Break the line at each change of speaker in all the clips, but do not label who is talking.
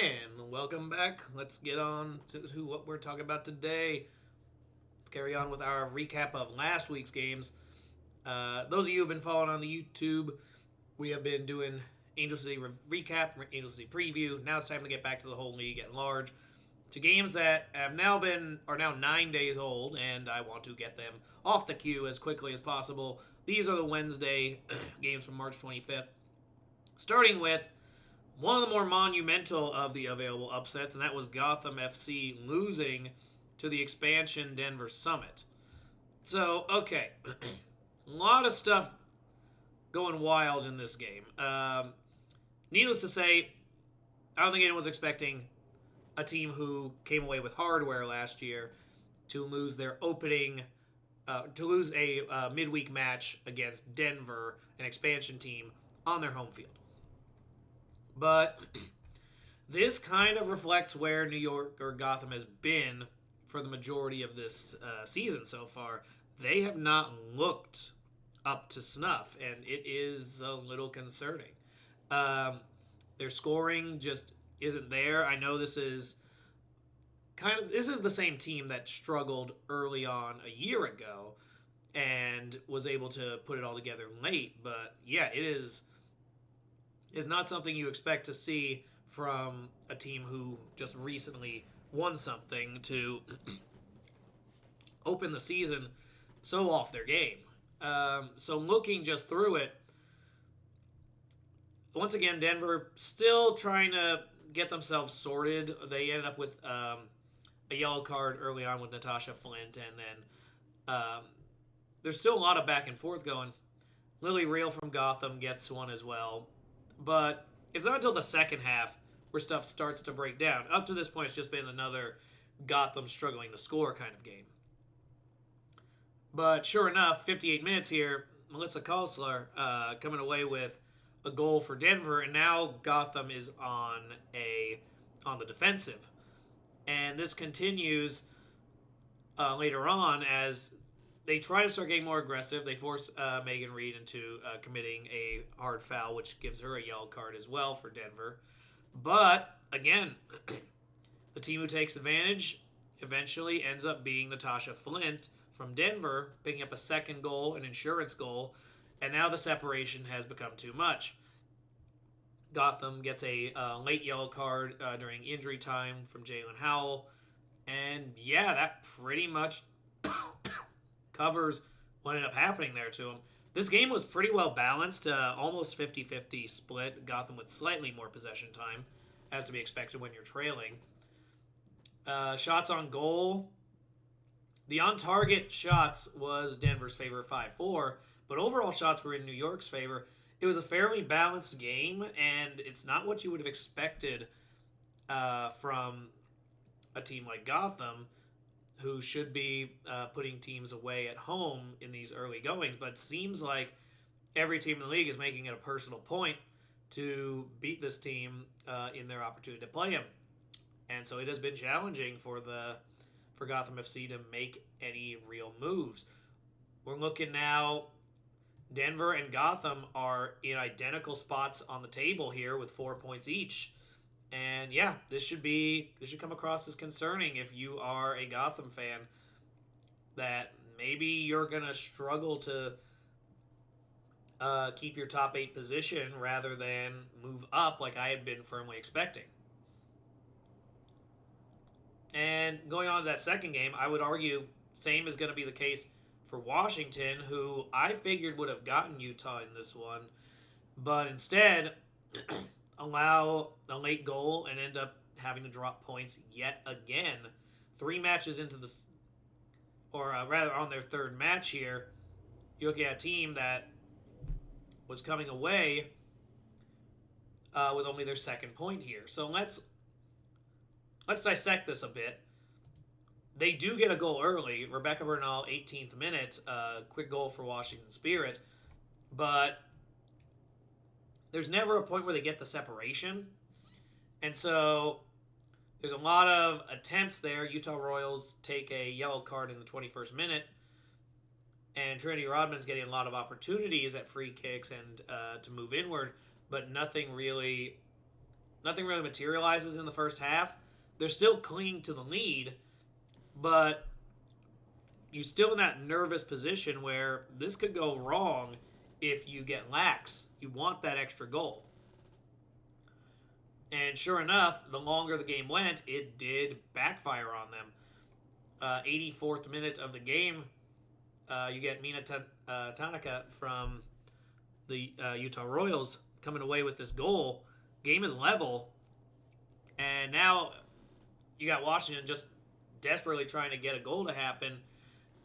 And welcome back. Let's get on to what we're talking about today. Let's carry on with our recap of last week's games. Those of you who have been following on the YouTube, we have been doing Angel City recap, Angel City preview. Now it's time to get back to the whole league at large. To games that are now 9 days old, and I want to get them off the queue as quickly as possible. These are the Wednesday games from March 25th. Starting with one of the more monumental of the available upsets, and that was Gotham FC losing to the expansion Denver Summit. So, okay. A lot of stuff going wild in this game. Needless to say, I don't think anyone was expecting a team who came away with hardware last year to lose their to lose a midweek match against Denver, an expansion team, on their home field. But this kind of reflects where New York or Gotham has been for the majority of this season so far. They have not looked up to snuff, and it is a little concerning. Their scoring just isn't there. I know this is the same team that struggled early on a year ago and was able to put it all together late. But yeah, it is not something you expect to see from a team who just recently won something to open the season so off their game. So looking just through it, once again, Denver still trying to get themselves sorted. They ended up with a yellow card early on with Natasha Flint, and then there's still a lot of back and forth going. Lily Real from Gotham gets one as well. But it's not until the second half where stuff starts to break down. Up to this point, it's just been another Gotham struggling to score kind of game. But sure enough, 58 minutes here, Melissa Kosler coming away with a goal for Denver, and now Gotham is on the defensive. And this continues later on as they try to start getting more aggressive. They force Megan Reed into committing a hard foul, which gives her a yellow card as well for Denver. But, again, the team who takes advantage eventually ends up being Natasha Flint from Denver, picking up a second goal, an insurance goal, and now the separation has become too much. Gotham gets a late yellow card during injury time from Jalen Howell. And, yeah, that pretty much covers what ended up happening there to him. This game was pretty well balanced, almost 50-50 split. Gotham with slightly more possession time, as to be expected when you're trailing. Shots on goal. The on-target shots was Denver's favor 5-4, but overall shots were in New York's favor. It was a fairly balanced game, and it's not what you would have expected from a team like Gotham, who should be putting teams away at home in these early goings. But it seems like every team in the league is making it a personal point to beat this team in their opportunity to play them. And so it has been challenging for Gotham FC to make any real moves. We're looking now, Denver and Gotham are in identical spots on the table here with 4 points each. And yeah, this should come across as concerning if you are a Gotham fan, that maybe you're going to struggle to keep your top 8 position rather than move up like I had been firmly expecting. And going on to that second game, I would argue same is going to be the case for Washington, who I figured would have gotten Utah in this one, but instead allow a late goal and end up having to drop points yet again. 3 matches into this, or rather on their third match here, you look at a team that was coming away with only their second point here. So let's dissect this a bit. They do get a goal early. Rebecca Bernal, 18th minute, quick goal for Washington Spirit. But there's never a point where they get the separation. And so there's a lot of attempts there. Utah Royals take a yellow card in the 21st minute. And Trinity Rodman's getting a lot of opportunities at free kicks and to move inward. But nothing really nothing really materializes in the first half. They're still clinging to the lead, but you're still in that nervous position where this could go wrong if you get lax. You want that extra goal. And sure enough, the longer the game went, it did backfire on them. 84th minute of the game, you get Mina Tanaka from the Utah Royals coming away with this goal. Game is level, and now you got Washington just desperately trying to get a goal to happen,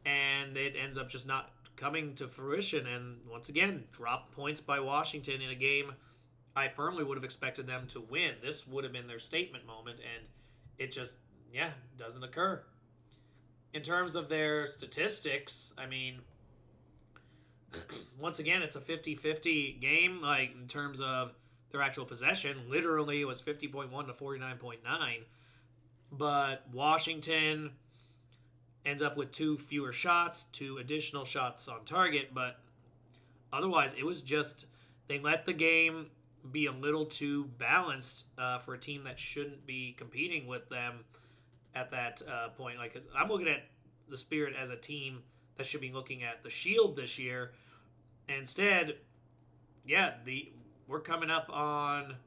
and it ends up just not coming to fruition. And once again, drop points by Washington in a game I firmly would have expected them to win. This would have been their statement moment, and it just, doesn't occur. In terms of their statistics, I mean, once again, it's a 50-50 game, like, in terms of their actual possession. Literally, it was 50.1 to 49.9. But Washington ends up with 2 fewer shots, 2 additional shots on target. But otherwise, it was just, they let the game be a little too balanced for a team that shouldn't be competing with them at that point. Like, 'cause I'm looking at the Spirit as a team that should be looking at the Shield this year. Instead, we're coming up on.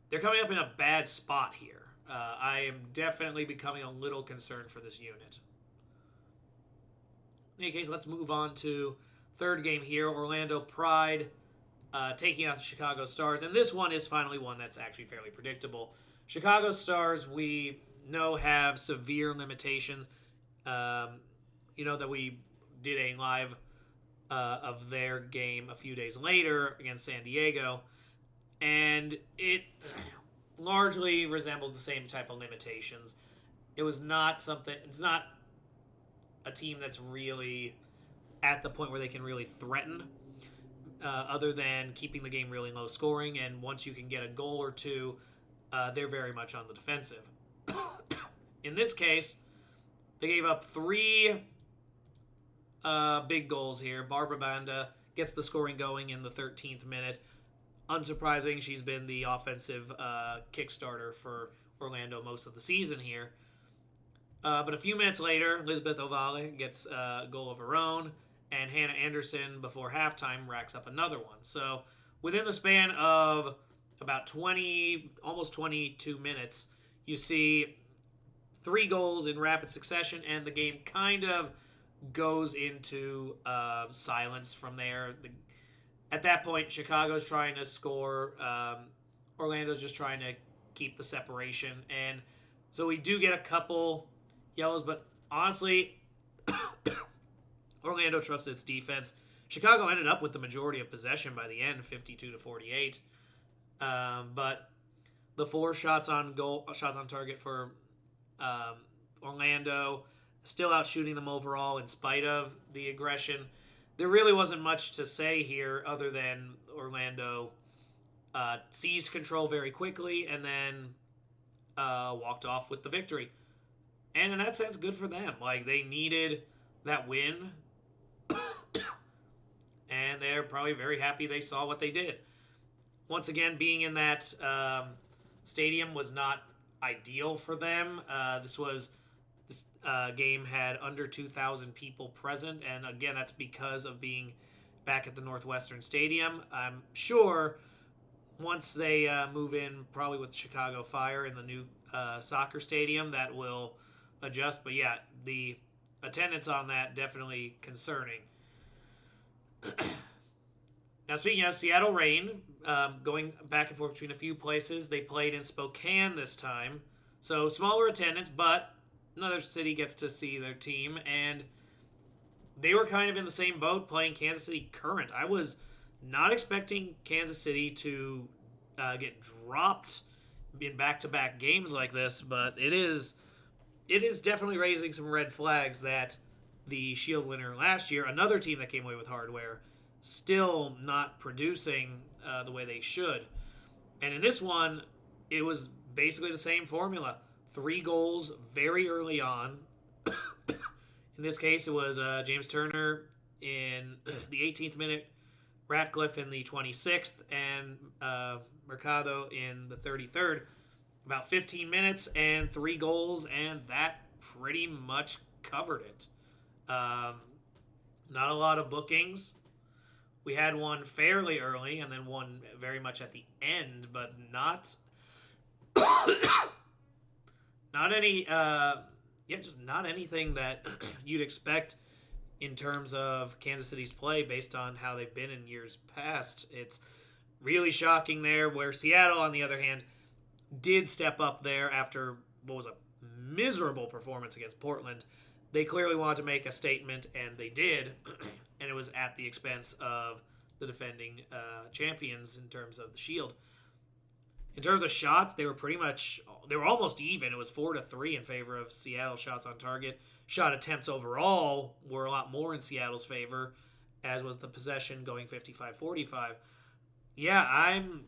They're coming up in a bad spot here. I am definitely becoming a little concerned for this unit. In any case, let's move on to third game here. Orlando Pride taking out the Chicago Stars. And this one is finally one that's actually fairly predictable. Chicago Stars, we know, have severe limitations. That we did a live of their game a few days later against San Diego. And it largely resembles the same type of limitations. It's not a team that's really at the point where they can really threaten, other than keeping the game really low scoring. And once you can get a goal or two, they're very much on the defensive. In this case, they gave up 3 big goals here. Barbara Banda gets the scoring going in the 13th minute. Unsurprising, she's been the offensive kickstarter for Orlando most of the season here. But a few minutes later, Lisbeth Ovale gets a goal of her own, and Hannah Anderson, before halftime, racks up another one. So within the span of about almost 22 minutes, you see 3 goals in rapid succession, and the game kind of goes into silence from there. At that point, Chicago's trying to score. Orlando's just trying to keep the separation. And so we do get a couple yellows, but honestly, Orlando trusted its defense. Chicago ended up with the majority of possession by the end, 52 to 48. But the 4 shots on target for Orlando, still out shooting them overall in spite of the aggression. There really wasn't much to say here other than Orlando seized control very quickly and then walked off with the victory. And in that sense, good for them. Like, they needed that win, and they're probably very happy they saw what they did. Once again, being in that stadium was not ideal for them. This game had under 2,000 people present, and again, that's because of being back at the Northwestern Stadium. I'm sure once they move in, probably with Chicago Fire in the new soccer stadium, that will adjust. But yeah, the attendance on that definitely concerning. Now, speaking of Seattle Reign, going back and forth between a few places, they played in Spokane this time. So smaller attendance, but another city gets to see their team, and they were kind of in the same boat playing Kansas City Current. I was not expecting Kansas City to get dropped in back-to-back games like this, but it is definitely raising some red flags that the Shield winner last year, another team that came away with hardware, still not producing the way they should. And in this one, it was basically the same formula. 3 goals very early on. In this case, it was James Turner in the 18th minute, Ratcliffe in the 26th, and Mercado in the 33rd. About 15 minutes and 3 goals, and that pretty much covered it. Not a lot of bookings. We had one fairly early and then one very much at the end, but not not any just not anything that you'd expect in terms of Kansas City's play based on how they've been in years past. It's really shocking there, where Seattle, on the other hand, did step up there after what was a miserable performance against Portland. They clearly wanted to make a statement, and they did, and it was at the expense of the defending champions in terms of the Shield. In terms of shots, they were almost even. It was 4-3 in favor of Seattle shots on target. Shot attempts overall were a lot more in Seattle's favor, as was the possession going 55-45. Yeah, I'm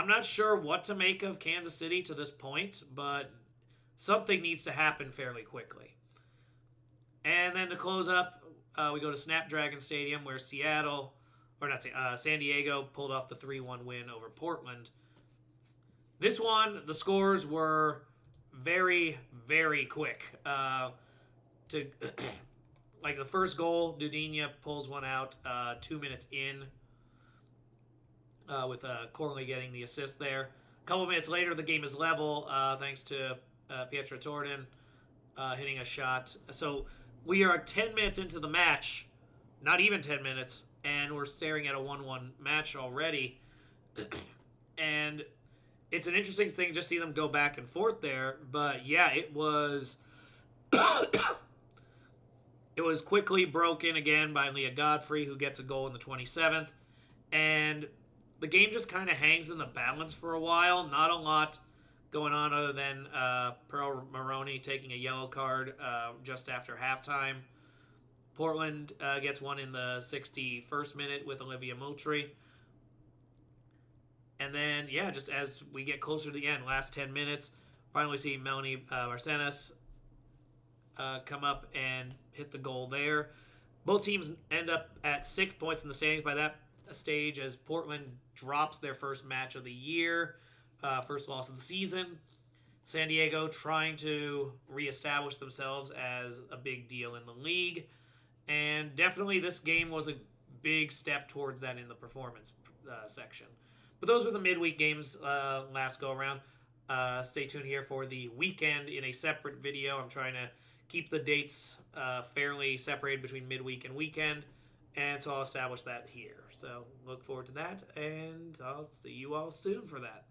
not sure what to make of Kansas City to this point, but something needs to happen fairly quickly. And then to close up, we go to Snapdragon Stadium, where San Diego pulled off the 3-1 win over Portland. This one, the scores were very, very quick. Like the first goal, Dudinha pulls one out 2 minutes in, with Corley getting the assist there. A couple minutes later, the game is level thanks to Pietro Torden hitting a shot. So we are 10 minutes into the match, not even 10 minutes, and we're staring at a 1-1 match already. And it's an interesting thing to just see them go back and forth there. But yeah, it was it was quickly broken again by Leah Godfrey, who gets a goal in the 27th. And the game just kind of hangs in the balance for a while. Not a lot going on other than Pearl Maroney taking a yellow card just after halftime. Portland gets one in the 61st minute with Olivia Moultrie. And then, yeah, just as we get closer to the end, last 10 minutes, finally see Melanie Marcenas come up and hit the goal there. Both teams end up at 6 points in the standings by that stage, as Portland drops their first match of the year, first loss of the season. San Diego trying to reestablish themselves as a big deal in the league. And definitely this game was a big step towards that in the performance section. But those were the midweek games last go around. Stay tuned here for the weekend in a separate video. I'm trying to keep the dates fairly separated between midweek and weekend, and so I'll establish that here. So look forward to that, and I'll see you all soon for that.